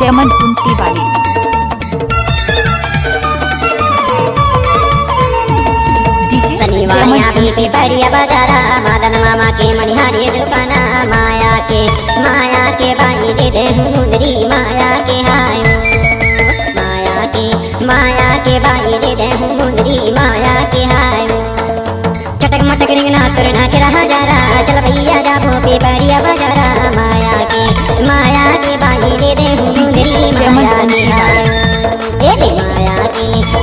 जयमन कुंती वाली। शनिवार यहाँ पीते बढ़िया बाजारा, मदन मामा के मनिहारी दुकाना, माया के बाई दे दे मुंदरी, माया के हायो माया के बाई दे दे मुंदरी, माया के हायो। चटक मटक रिंगना तुरना के रहा जारा, चल भैया जाबो पे बढ़िया बाजारा, माया के बाई दे दे मुंदरी, माया के हायो। दे दे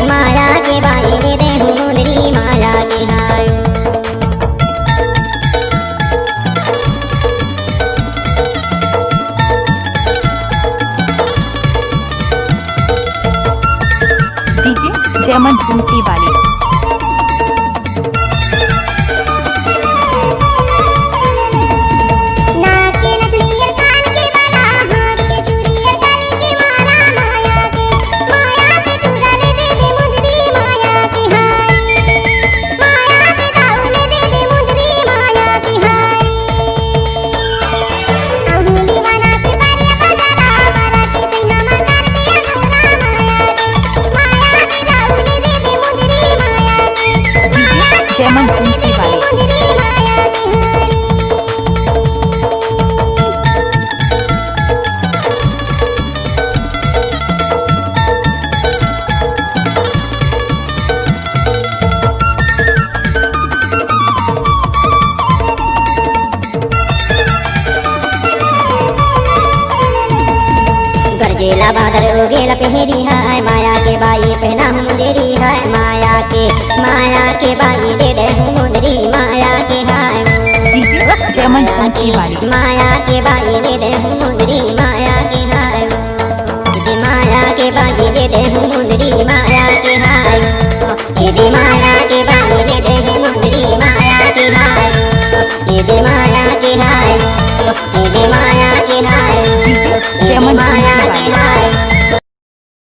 माया के बाई दे दे मुंदरी, माया के हायो। डीजे जयमन कुंती वाली। जयमन कुंती वाली। गरजेला बादल उगेला पहरी है, माया के बाई पहना मुंदरी है, माया के बाई दे दे मुंदरी, माया के हाय। डीजे जयमन कुंती वाली। माया के बाई दे दे मुंदरी, माया के हाय। माया के बाई दे दे